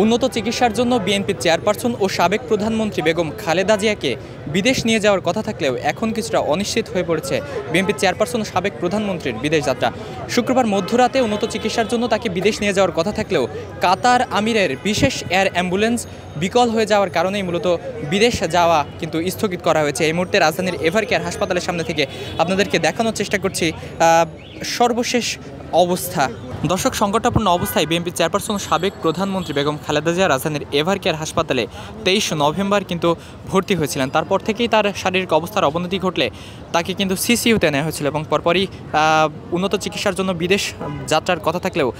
উন্নত চিকিৎসার জন্য বিএনপির চেয়ারপারসন ও সাবেক প্রধানমন্ত্রী বেগম খালেদা জিয়াকে বিদেশ নিয়ে যাওয়ার কথা থাকলেও এখন কিছুটা অনিশ্চিত হয়ে পড়েছে বিএনপির চেয়ারপারসন ও সাবেক প্রধানমন্ত্রীর বিদেশ যাত্রা। শুক্রবার মধ্যরাতে উন্নত চিকিৎসার জন্য তাকে বিদেশ নিয়ে যাওয়ার কথা থাকলেও কাতার আমিরের বিশেষ এয়ার অ্যাম্বুলেন্স বিকল হয়ে যাওয়ার কারণেই মূলত বিদেশ যাওয়া কিন্তু স্থগিত করা হয়েছে। এই মুহূর্তে রাজধানীর এভারকেয়ার হাসপাতালের সামনে থেকে আপনাদেরকে দেখানোর চেষ্টা করছি সর্বশেষ অবস্থা। দর্শক, সংকটাপন্ন অবস্থায় বিএনপির চেয়ারপারসন সাবেক প্রধানমন্ত্রী বেগম খালেদা জিয়া রাজধানীর এভারকেয়ার হাসপাতালে 23 নভেম্বর কিন্তু ভর্তি হয়েছিলেন। তারপর থেকেই তার শারীরিক অবস্থার অবনতি ঘটলে তাকে কিন্তু সিসিইউতে নেওয়া হয়েছিল এবং পরপরই উন্নত চিকিৎসার জন্য বিদেশ যাত্রার কথা থাকলেও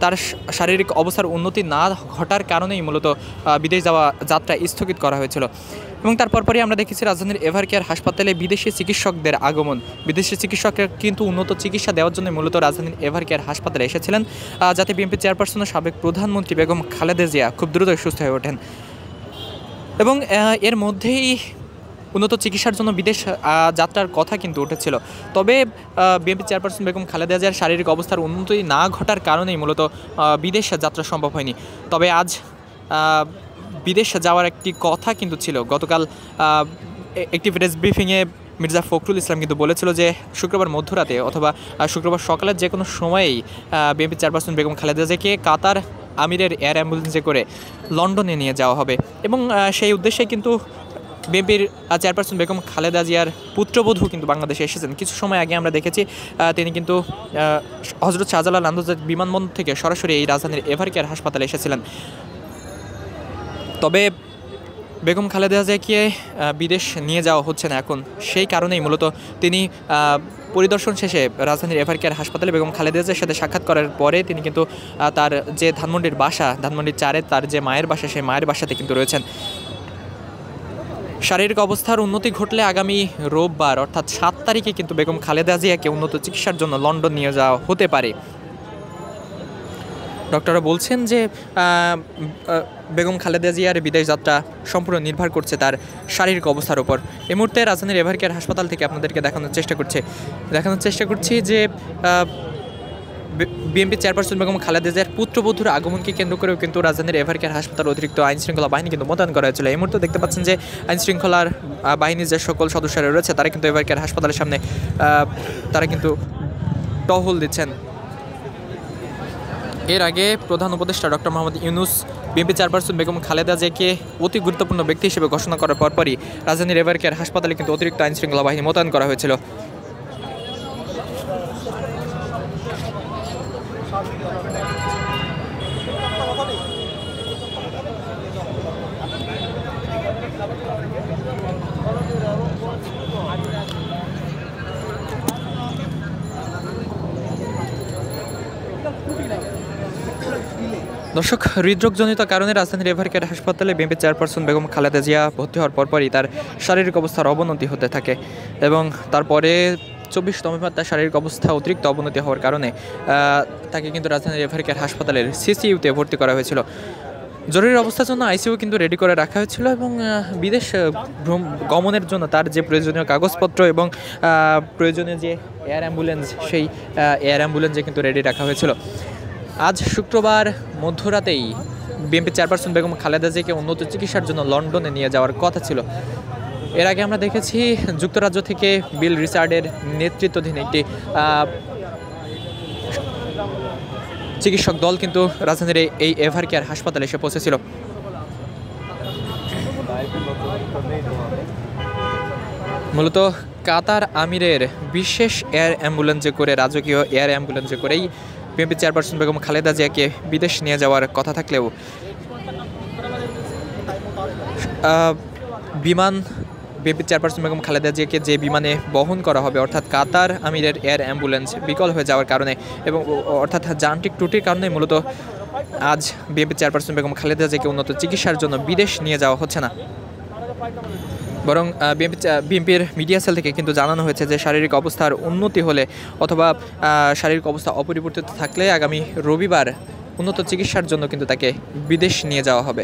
তার শারীরিক অবস্থার উন্নতি না ঘটার কারণেই মূলত বিদেশ যাওয়া যাত্রা স্থগিত করা হয়েছিল। এবং তারপরই আমরা দেখেছি রাজধানীর এভারকেয়ার হাসপাতালে বিদেশি চিকিৎসকদের আগমন। বিদেশি চিকিৎসকরা কিন্তু উন্নত চিকিৎসা দেওয়ার জন্য মূলত রাজধানীর এভারকেয়ার হাসপাতালে এসেছিলেন, যাতে বিএনপি চেয়ারপারসন ও সাবেক প্রধানমন্ত্রী বেগম খালেদা জিয়া খুব দ্রুত সুস্থ হয়ে ওঠেন। এবং এর মধ্যেই উন্নত চিকিৎসার জন্য বিদেশ যাত্রার কথা কিন্তু উঠেছিল। তবে বিএনপি চেয়ারপারসন বেগম খালেদা জিয়ার শারীরিক অবস্থার উন্নতি না ঘটার কারণেই মূলত বিদেশ যাত্রা সম্ভব হয়নি। তবে আজ বিদেশ যাওয়ার একটি কথা কিন্তু ছিল। গতকাল একটি প্রেস ব্রিফিংয়ে মির্জা ফখরুল ইসলাম কিন্তু বলেছিল যে শুক্রবার মধ্যরাতে অথবা শুক্রবার সকালের যে কোনো সময়েই বিএনপি চেয়ারপারসন বেগম খালেদা জিয়াকে কাতার আমিরের এয়ার অ্যাম্বুলেন্সে করে লন্ডনে নিয়ে যাওয়া হবে। এবং সেই উদ্দেশ্যে কিন্তু বিএনপির চেয়ারপারসন বেগম খালেদা জিয়ার পুত্রবধূ কিন্তু বাংলাদেশে এসেছেন। কিছু সময় আগে আমরা দেখেছি তিনি কিন্তু হযরত শাহজালাল আন্তর্জাতিক বিমানবন্দর থেকে সরাসরি এই রাজধানীর এভারকেয়ার হাসপাতালে এসেছিলেন। তবে বেগম খালেদা জিয়াকে বিদেশ নিয়ে যাওয়া হচ্ছে না এখন, সেই কারণেই মূলত তিনি পরিদর্শন শেষে রাজধানীর এভারকেয়ার হাসপাতালে বেগম খালেদা জিয়ার সাথে সাক্ষাৎ করার পরে তিনি কিন্তু তার যে ধানমন্ডির বাসা, ধানমন্ডির 4-এ তার যে মায়ের বাসা, সেই মায়ের বাসাতে কিন্তু রয়েছেন। শারীরিক অবস্থার উন্নতি ঘটলে আগামী রোববার অর্থাৎ 7 তারিখে কিন্তু বেগম খালেদা জিয়াকে উন্নত চিকিৎসার জন্য লন্ডন নিয়ে যাওয়া হতে পারে। ডক্টররা বলছেন যে বেগম খালেদা জিয়ার বিদেশ যাত্রা সম্পূর্ণ নির্ভর করছে তার শারীরিক অবস্থার উপর। এই মুহূর্তে রাজধানীর এভারকেয়ার হাসপাতাল থেকে আপনাদেরকে দেখানোর চেষ্টা করছি যে বিএনপি চেয়ারপারসন বেগম খালেদা জিয়ার পুত্রবধূর আগমনকে কেন্দ্র করেও কিন্তু রাজধানীর এভারকেয়ার হাসপাতাল অতিরিক্ত আইনশৃঙ্খলা বাহিনী কিন্তু মোতায়েন করা হয়েছিল। এই মুহূর্তে দেখতে পাচ্ছেন যে আইনশৃঙ্খলার বাহিনীর যে সকল সদস্যরা রয়েছে তারা কিন্তু এভারকেয়ার হাসপাতালের সামনে তারা কিন্তু টহল দিচ্ছেন। এর আগে প্রধান উপদেষ্টা doctor Mohammad Yunus BNP chairperson Begum Khaleda জিয়াকে অতি গুরুত্বপূর্ণ ব্যক্তি হিসেবে ঘোষণা করার পরপরই রাজধানীর এভারকেয়ার হাসপাতালে কিন্তু অতিরিক্ত আইনশৃঙ্খলা বাহিনী মোতায়েন করা হয়েছিল। দর্শক, হৃদরোগজনিত কারণে রাজধানীর এভারকেয়ার হাসপাতালে বিএনপি চেয়ারপারসন বেগম খালেদা জিয়া ভর্তি হওয়ার পরপরই তার শারীরিক অবস্থার অবনতি হতে থাকে এবং তারপরে 24 নভেম্বর তার শারীরিক অবস্থা অতিরিক্ত অবনতি হওয়ার কারণে তাকে কিন্তু রাজধানীর এভারকেয়ার হাসপাতালের সিসিইউতে ভর্তি করা হয়েছিল। জরুরি অবস্থার জন্য আইসিইউ কিন্তু রেডি করে রাখা হয়েছিল এবং বিদেশ গমনের জন্য তার যে প্রয়োজনীয় কাগজপত্র এবং প্রয়োজনীয় যে এয়ার অ্যাম্বুলেন্স, সেই এয়ার অ্যাম্বুলেন্সে কিন্তু রেডি রাখা হয়েছিল। আজ শুক্রবার মধ্যরাতেই বিএনপি চেয়ারপারসন বেগম খালেদা জিয়াকে উন্নত চিকিৎসার জন্য লন্ডনে নিয়ে যাওয়ার কথা ছিল। এর আগে আমরা দেখেছি যুক্তরাজ্য থেকে বিল রিচার্ডের নেতৃত্বাধীন একটি চিকিৎসক দল কিন্তু রাজধানীর এই এভারকেয়ার হাসপাতালে এসে পৌঁছেছিল। মূলত কাতার আমিরের বিশেষ এয়ার অ্যাম্বুলেন্সে করে, রাজকীয় এয়ার অ্যাম্বুলেন্সে করেই বিএনপি চেয়ারপারসন বেগম খালেদা জিয়াকে বিদেশ নিয়ে যাওয়ার কথা থাকলেও বিএনপি চেয়ারপারসন বেগম খালেদা জিয়াকে যে বিমানে বহন করা হবে অর্থাৎ কাতার আমিরের এয়ার অ্যাম্বুলেন্স বিকল হয়ে যাওয়ার কারণে এবং অর্থাৎ যান্ত্রিক ত্রুটির কারণে মূলত আজ বিএনপি চেয়ারপারসন বেগম খালেদা জিয়াকে উন্নত চিকিৎসার জন্য বিদেশ নিয়ে যাওয়া হচ্ছে না। বরং বিএনপির মিডিয়া সেল থেকে কিন্তু জানানো হয়েছে যে শারীরিক অবস্থার উন্নতি হলে অথবা শারীরিক অবস্থা অপরিবর্তিত থাকলে আগামী রবিবার উন্নত চিকিৎসার জন্য কিন্তু তাকে বিদেশ নিয়ে যাওয়া হবে।